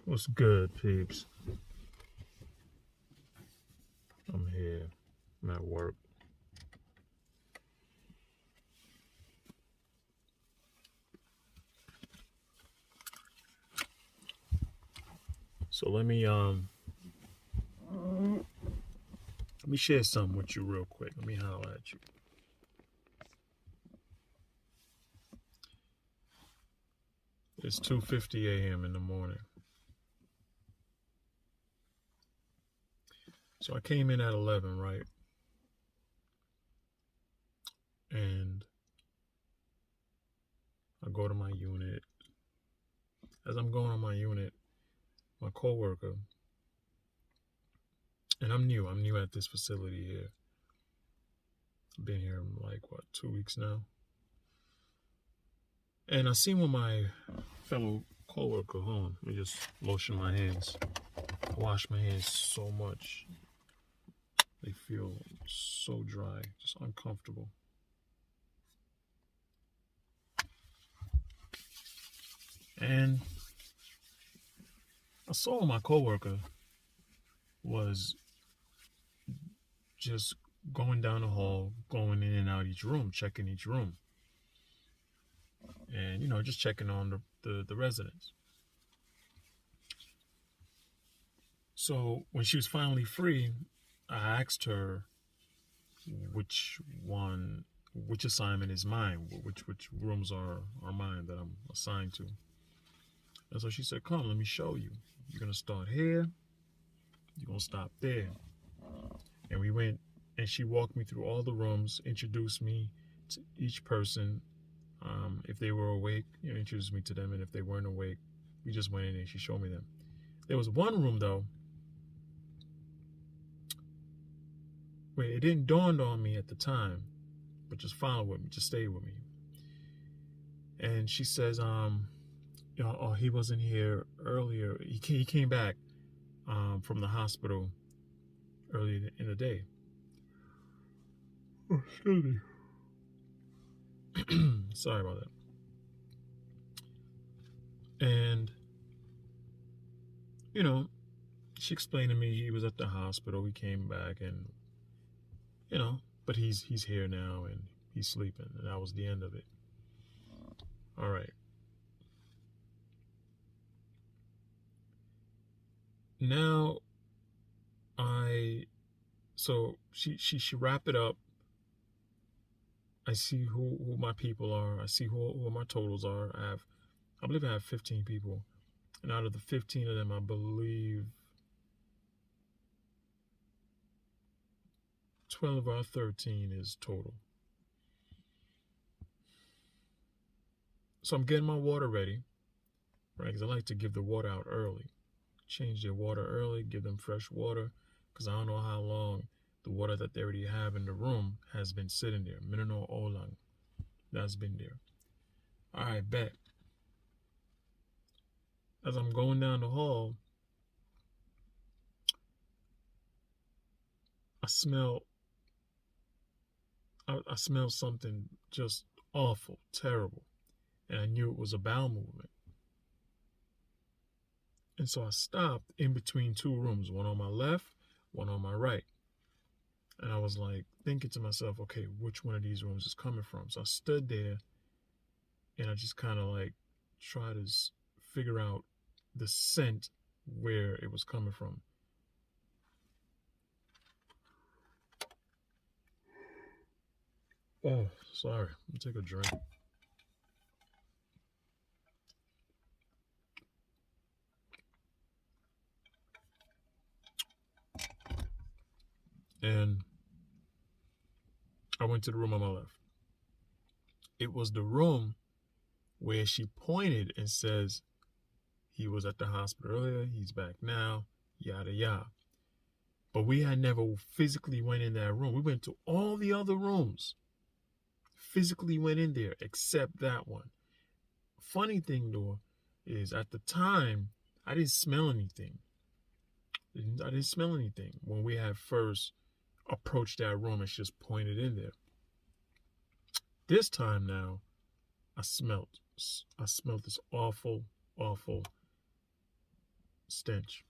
What's good, peeps? I'm here. I'm at work. So let me share something with you real quick. Let me holler at you. It's 2:50 a.m. in the morning. So I came in at 11, right? And I go to my unit. As I'm going on my unit, my coworker, and I'm new at this facility here. I've been here like 2 weeks now. And I seen one of my fellow coworker, hold on, let me just lotion my hands. I wash my hands so much. They feel so dry, just uncomfortable. And I saw my coworker was just going down the hall, going in and out each room, checking each room. And, just checking on the residents. So when she was finally free, I asked her which assignment is mine, which rooms are mine that I'm assigned to. And so she said, come, let me show you. You're going to start here. You're going to stop there. And we went, and she walked me through all the rooms, introduced me to each person. If they were awake, introduced me to them. And if they weren't awake, we just went in and she showed me them. There was one room, though, where it didn't dawn on me at the time, but just follow with me, just stay with me. And she says, he wasn't here earlier. He came back from the hospital early in the day. Oh, excuse me. Sorry about that. And, she explained to me he was at the hospital. He came back and, but he's here now and he's sleeping. And that was the end of it. All right. Now, she wrapped it up. I see who my people are. I see who my totals are. I believe I have 15 people. And out of the 15 of them, I believe 12 or 13 is total. So I'm getting my water ready, right? Because I like to give the water out early. Change their water early, give them fresh water, because I don't know how long the water that they already have in the room has been sitting there. Mineral olang, that's been there. All right, bet. As I'm going down the hall, I smell something just awful, terrible. And I knew it was a bowel movement. And so I stopped in between two rooms, one on my left, one on my right. And I was like thinking to myself, okay, which one of these rooms is coming from? So I stood there and I just kind of like tried to figure out the scent where it was coming from. Oh, sorry. Let me take a drink. And I went to the room on my left. It was the room where she pointed and says, he was at the hospital earlier, he's back now, yada yada. But we had never physically went in that room. We went to all the other rooms. Physically went in there except that one. Funny thing though is at the time I didn't smell anything. I didn't smell anything when we had first approached that room and she just pointed in there. This time now, I smelled this awful awful stench.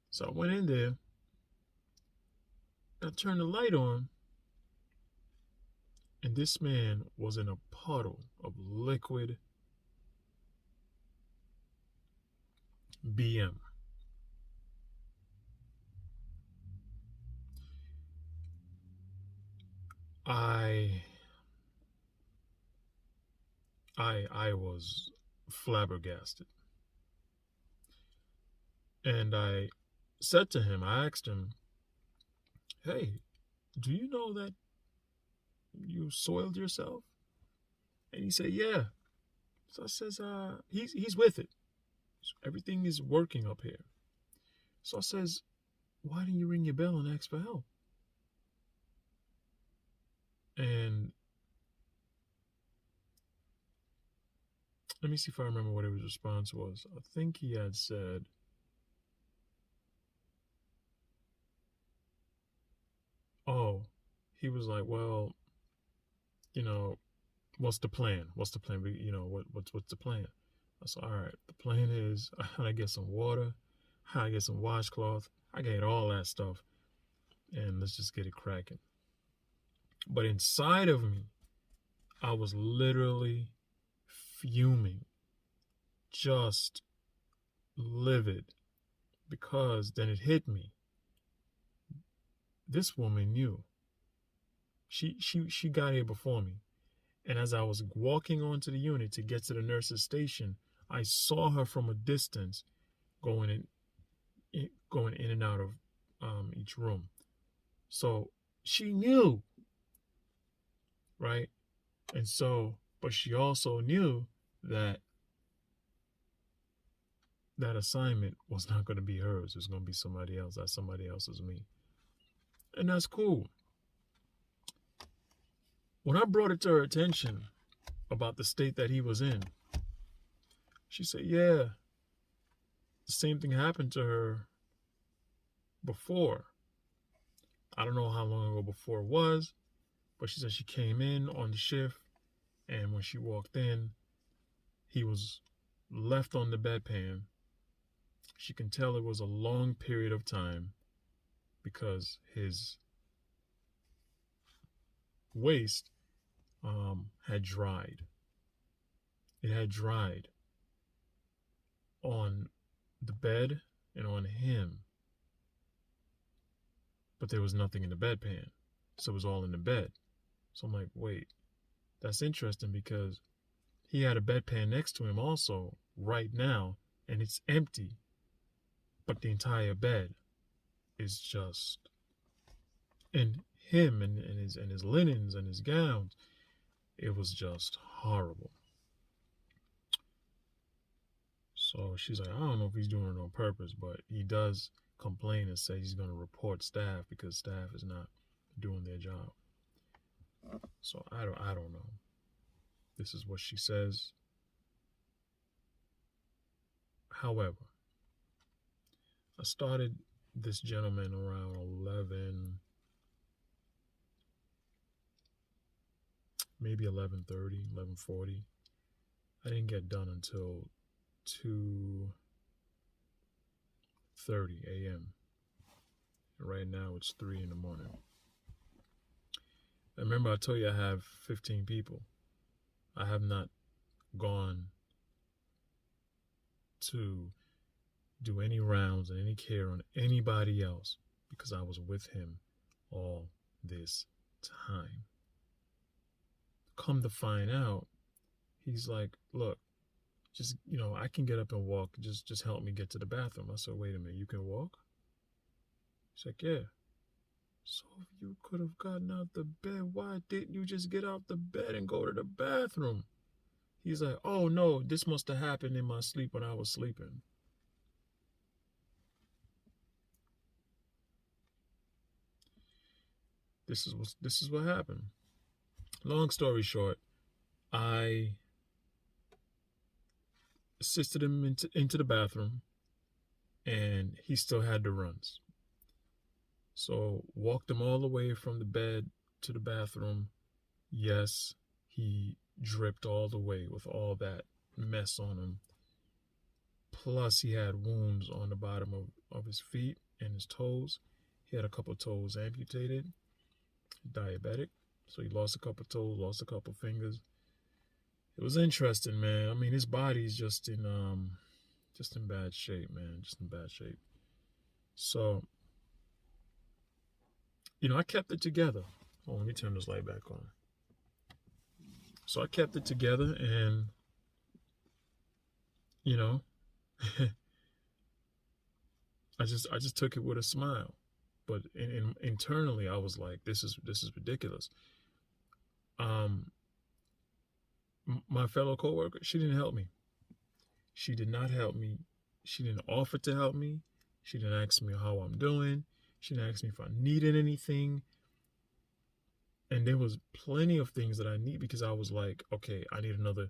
So I went in there, I turned the light on, and this man was in a puddle of liquid BM. I I was flabbergasted. And I said to him, I asked him, "Hey, do you know that you soiled yourself?" And he said, "Yeah." So I says, he's with it. So everything is working up here. So I says, "Why didn't you ring your bell and ask for help?" And let me see if I remember what his response was. I think he had said, "Oh," he was like, "Well, you know, what's the plan? What's the plan? You know, what's the plan?" I said, "All right, the plan is I get some water, I get some washcloth, I get all that stuff, and let's just get it cracking." But inside of me, I was literally fuming, just livid, because then it hit me. This woman knew. She got here before me. And as I was walking onto the unit to get to the nurse's station, I saw her from a distance going in and out of each room. So she knew, right? And so, but she also knew that that assignment was not going to be hers. It was going to be somebody else. That somebody else is me. And that's cool. When I brought it to her attention about the state that he was in, she said, "Yeah, the same thing happened to her before. I don't know how long ago before it was, but she said she came in on the shift, and when she walked in, he was left on the bedpan. She can tell it was a long period of time because his waist had dried. It had dried on the bed and on him, but there was nothing in the bedpan, so it was all in the bed." So I'm like, wait, that's interesting because he had a bedpan next to him also right now, and it's empty, but the entire bed is just, and him and his linens and his gowns, it was just horrible. So she's like, "I don't know if he's doing it on purpose, but he does complain and say he's going to report staff because staff is not doing their job." So I don't know. This is what she says. However, I started this gentleman around 11, maybe 11:30, 11:40. I didn't get done until 2:30 a.m. Right now it's 3 in the morning. Remember I told you I have 15 people. I have not gone to do any rounds and any care on anybody else because I was with him all this time. Come to find out, he's like, "Look, just, I can get up and walk. Just help me get to the bathroom." I said, "Wait a minute, you can walk?" He's like, "Yeah." "So if you could have gotten out the bed, why didn't you just get out the bed and go to the bathroom?" He's like, "Oh no, this must have happened in my sleep when I was sleeping." This is what happened. Long story short, I assisted him into the bathroom, and he still had the runs. So walked him all the way from the bed to the bathroom. Yes, he dripped all the way with all that mess on him. Plus, he had wounds on the bottom of his feet and his toes. He had a couple toes amputated, diabetic. So he lost a couple toes, lost a couple fingers. It was interesting, man. I mean, his body's just in bad shape, man. Just in bad shape. So, I kept it together. Oh, let me turn this light back on. So I kept it together, and I just took it with a smile. But internally, I was like, this is ridiculous. My fellow coworker, she didn't help me. She did not help me. She didn't offer to help me. She didn't ask me how I'm doing. She didn't ask me if I needed anything. And there was plenty of things that I need, because I was like, okay, I need another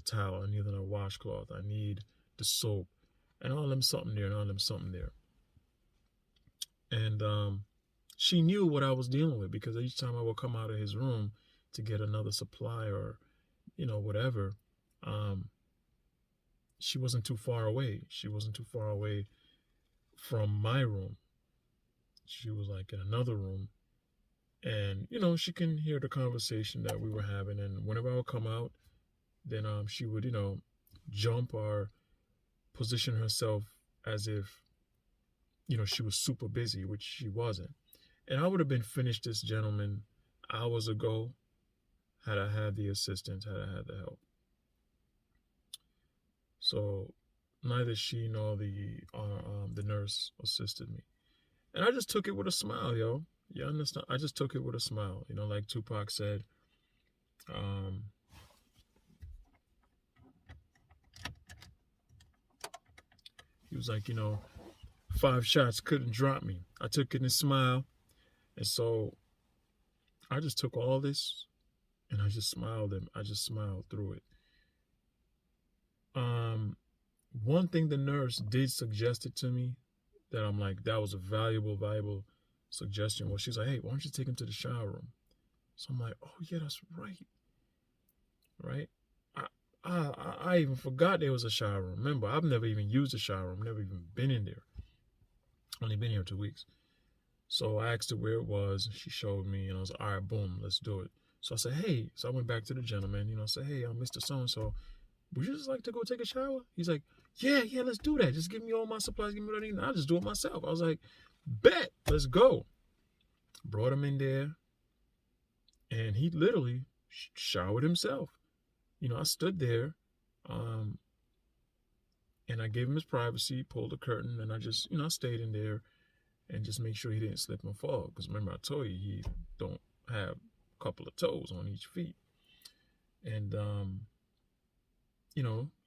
towel. I need another washcloth. I need the soap, and all them something there, and all them something there. And she knew what I was dealing with, because each time I would come out of his room to get another supply or, whatever, she wasn't too far away. She wasn't too far away from my room. She was like in another room. And, she can hear the conversation that we were having. And whenever I would come out, then she would, jump or position herself as if, she was super busy, which she wasn't. And I would have been finished this gentleman hours ago had I had the assistance, had I had the help. So neither she nor the nurse assisted me. And I just took it with a smile, yo. You understand? I just took it with a smile. Like Tupac said, he was like, 5 shots couldn't drop me. I took it in a smile. And so I just took all this and I just smiled, and I just smiled through it. One thing the nurse did suggest it to me that I'm like, that was a valuable suggestion. Well, she's like, hey, why don't you take him to the shower room? So I'm like, oh yeah, that's right. Right? I even forgot there was a shower room. Remember, I've never even used a shower room, never even been in there. Only been here 2 weeks. So I asked her where it was. She showed me, and I was like, all right, boom, let's do it. So I said, hey, so I went back to the gentleman, I said, hey, I'm Mr. So-and-so. Would you just like to go take a shower? He's like, yeah, let's do that. Just give me all my supplies, give me what I need. I'll just do it myself. I was like, bet, let's go. Brought him in there, and he literally showered himself. I stood there, and I gave him his privacy, pulled the curtain, and I just, I stayed in there and just make sure he didn't slip and fall. Because remember, I told you he don't have a couple of toes on each feet. And,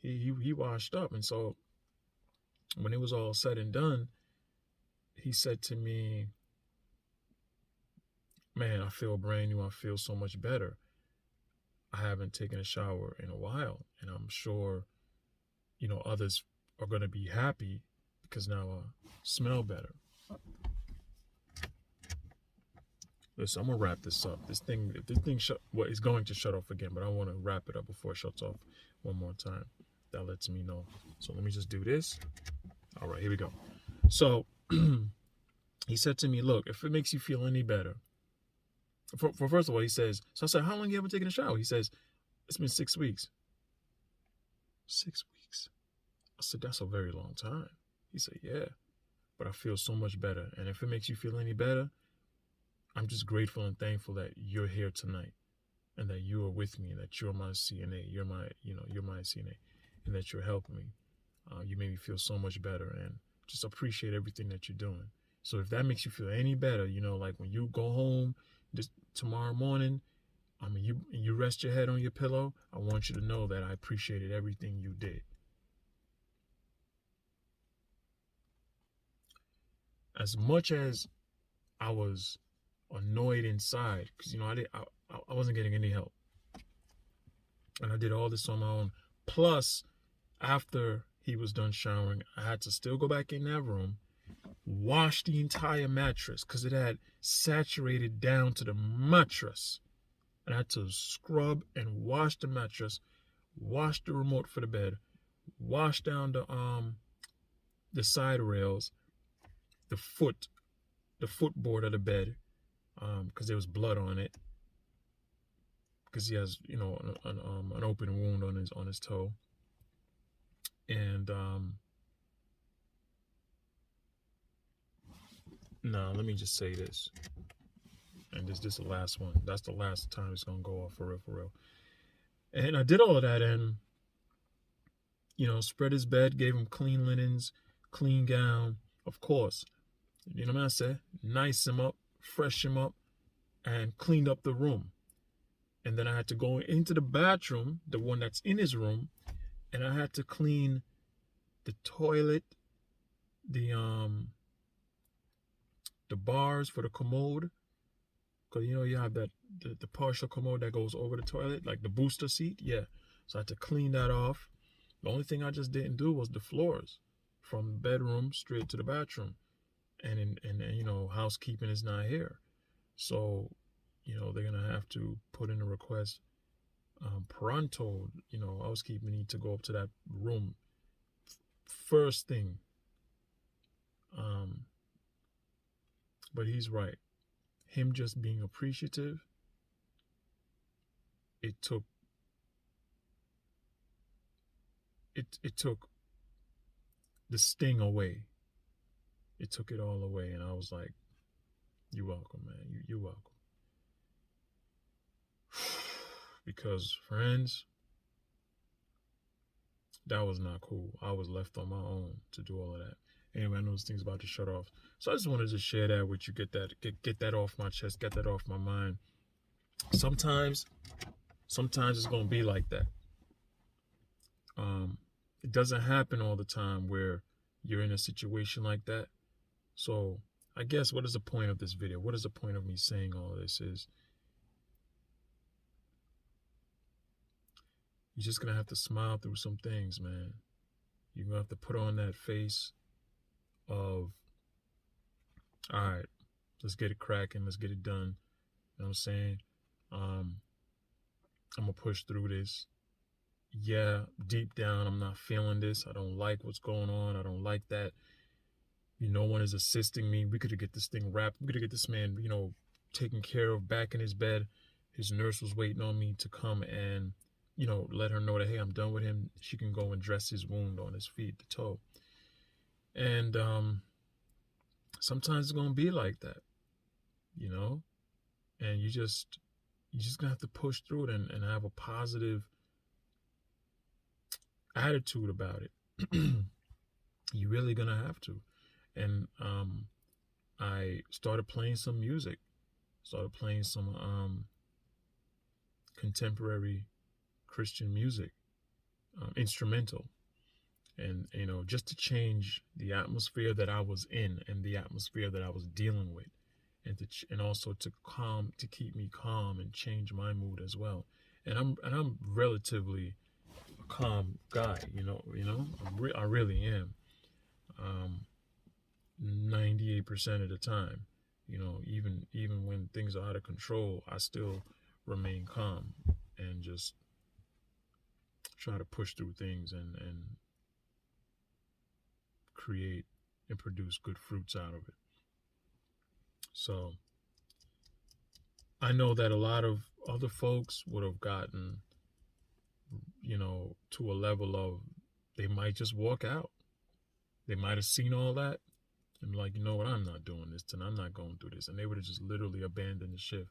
he washed up. And so when it was all said and done, he said to me, man, I feel brand new. I feel so much better. I haven't taken a shower in a while, and I'm sure, others are going to be happy because now I smell better. Listen, I'm going to wrap this up. This thing is going to shut off again, but I want to wrap it up before it shuts off one more time. That lets me know. So let me just do this. All right, here we go. So he said to me, look, if it makes you feel any better, for first of all, he says, so I said, how long you haven't taken a shower? He says, it's been 6 weeks. 6 weeks? I said, that's a very long time. He said, yeah, but I feel so much better. And if it makes you feel any better, I'm just grateful and thankful that you're here tonight, and that you are with me, and that you're my CNA. You're my CNA, and that you're helping me. You made me feel so much better, and just appreciate everything that you're doing. So if that makes you feel any better, like when you go home this tomorrow morning, you rest your head on your pillow, I want you to know that I appreciated everything you did. As much as I was annoyed inside, because I wasn't getting any help, and I did all this on my own. Plus, after he was done showering, I had to still go back in that room, wash the entire mattress because it had saturated down to the mattress. And I had to scrub and wash the mattress, wash the remote for the bed, wash down the side rails, the footboard of the bed, because there was blood on it, because he has, you know, an open wound on his toe. And now let me just say this, and this is the last one. That's the last time it's gonna go off for real, for real. And I did all of that, and you know, spread his bed, gave him clean linens, clean gown, of course. You know what I said? Nice him up, fresh him up, and cleaned up the room. And then I had to go into the bathroom, the one that's in his room, and I had to clean the toilet, the bars for the commode, because you know you have that the partial commode that goes over the toilet, like the booster seat. Yeah, so I had to clean that off. The only thing I just didn't do was the floors, from the bedroom straight to the bathroom, and you know, housekeeping is not here, so you know, they're gonna have to put in a request pronto. You know, housekeeping need to go up to that room first thing. But he's right. Him just being appreciative, it took the sting away. It took it all away, and I was like, "You're welcome, man. You're welcome." Because friends, that was not cool. I was left on my own to do all of that. Anyway, I know this thing's about to shut off, so I just wanted to share that with you. Get that off my chest. Get that off my mind. Sometimes it's gonna be like that. It doesn't happen all the time where you're in a situation like that. So I guess, what is the point of this video? What is the point of me saying all this is, you're just gonna have to smile through some things, man. You're gonna have to put on that face of, all right, let's get it cracking, let's get it done. You know what I'm saying? I'm gonna push through this. Yeah, deep down, I'm not feeling this. I don't like what's going on. I don't like that. No one is assisting me. We could get this thing wrapped. We could get this man, you know, taken care of, back in his bed. His nurse was waiting on me to come and, you know, let her know that, hey, I'm done with him. She can go and dress his wound on his feet, the toe. And sometimes it's gonna be like that, you know. And you just gonna have to push through it and have a positive attitude about it. You're really gonna have to. And I started playing some music, started playing some contemporary Christian music, instrumental, and you know, just to change the atmosphere that I was in and the atmosphere that I was dealing with, and also to keep me calm and change my mood as well. And I'm relatively a calm guy, you know. I really am. 98% of the time, you know, even when things are out of control, I still remain calm and just try to push through things and create and produce good fruits out of it. So I know that a lot of other folks would have gotten, you know, to a level of, they might just walk out. They might have seen all that and be like, you know what, I'm not doing this and I'm not going through this. And they would have just literally abandoned the ship.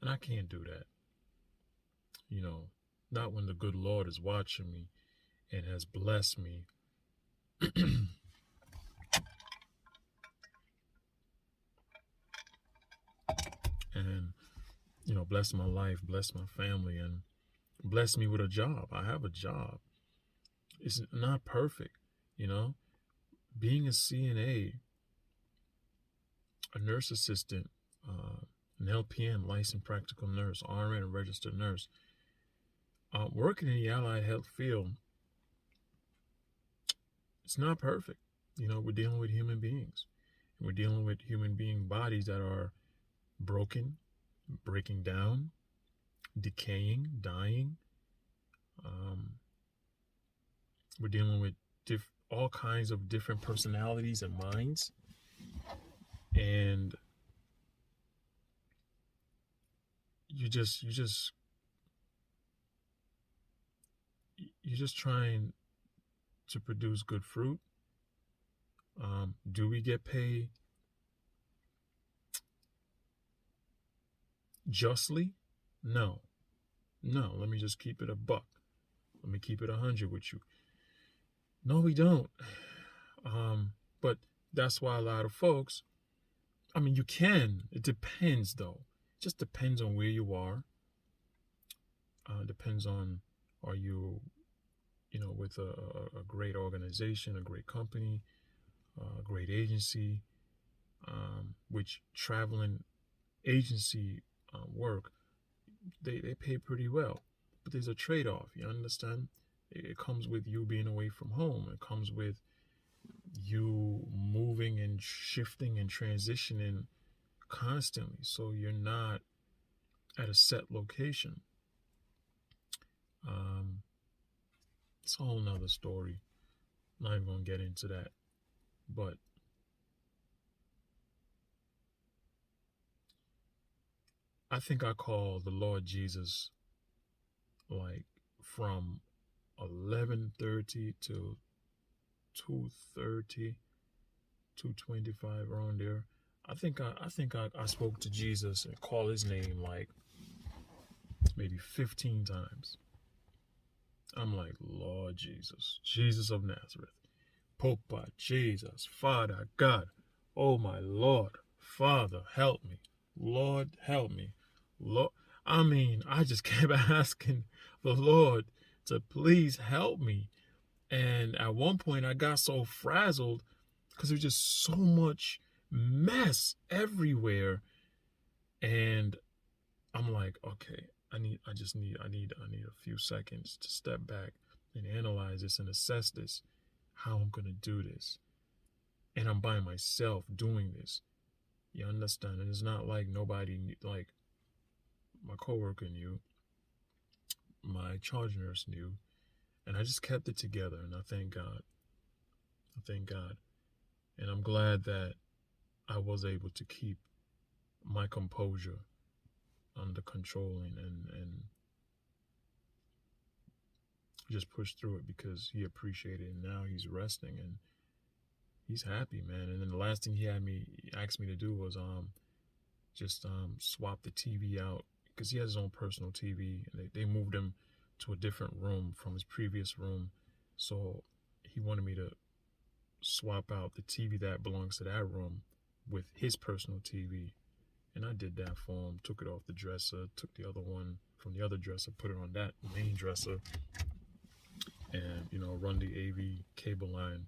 And I can't do that. You know, not when the good Lord is watching me and has blessed me. And, you know, bless my life, bless my family, and bless me with a job. I have a job. It's not perfect, you know. Being a CNA, a nurse assistant, an LPN, licensed practical nurse, RN, a registered nurse, working in the allied health field, it's not perfect. You know, we're dealing with human beings. And we're dealing with human being bodies that are broken, breaking down, decaying, dying. We're dealing with all kinds of different personalities and minds. And you're just trying to produce good fruit. Do we get paid justly? No. Let me just keep it a buck. Let me keep it 100 with you. No, we don't. But that's why a lot of folks, I mean, you can. It depends, though. It just depends on where you are. Depends on, are you, with a great organization, a great company, a great agency, which traveling agency work, they pay pretty well. But there's a trade-off, you understand? It comes with you being away from home. It comes with you moving and shifting and transitioning constantly. So you're not at a set location. It's a whole nother story. Not even gonna get into that. But I think I call the Lord Jesus like from 11:30 to 2:30, 2:25, around there. I think I spoke to Jesus and called his name like maybe 15 times. I'm like, Lord Jesus, Jesus of Nazareth, Popa, Jesus, Father God, oh my Lord, Father, help me, Lord, help me, Lord. I mean, I just kept asking the Lord to please help me. And at one point I got so frazzled because there was just so much mess everywhere. And I'm like, okay, I need a few seconds to step back and analyze this and assess this, how I'm gonna do this. And I'm by myself doing this. You understand? And it's not like nobody, like my coworker knew, my charge nurse knew, and I just kept it together. And I thank God. And I'm glad that I was able to keep my composure under control and just push through it, because he appreciated it. And now he's resting and he's happy, man. And then the last thing he asked me to do was just swap the TV out, because he has his own personal TV, and they moved him to a different room from his previous room. So he wanted me to swap out the TV that belongs to that room with his personal TV. And I did that for him, took it off the dresser, took the other one from the other dresser, put it on that main dresser, and, run the AV cable line,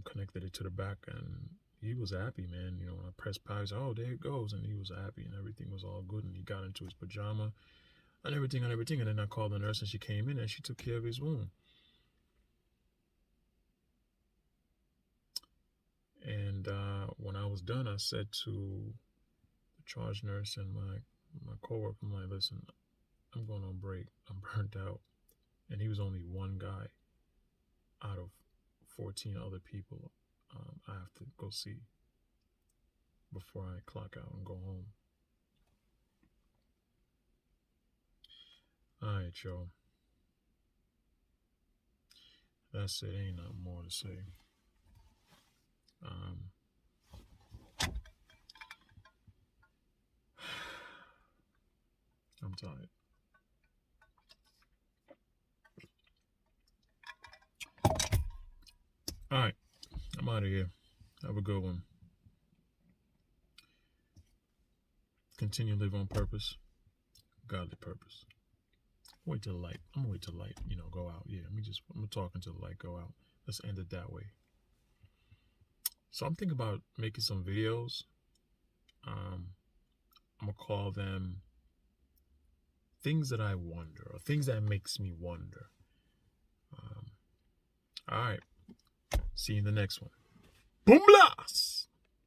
connected it to the back, and he was happy, man. When I pressed power, he said, oh, there it goes, and he was happy, and everything was all good, and he got into his pajama, and everything, and then I called the nurse, and she came in, and she took care of his wound. And when I was done, I said to the charge nurse and my coworker, I'm like, listen, I'm going on break. I'm burnt out. And he was only one guy out of 14 other people I have to go see before I clock out and go home. All right, y'all. That's it. Ain't nothing more to say. I'm tired. All right, I'm out of here. Have a good one. Continue to live on purpose, godly purpose. Wait till the light. I'm gonna wait till the light, go out. Yeah, I'm talking till the light go out. Let's end it that way. So I'm thinking about making some videos. I'm gonna call them things that I wonder, or things that makes me wonder. All right. See you in the next one. Boom blast!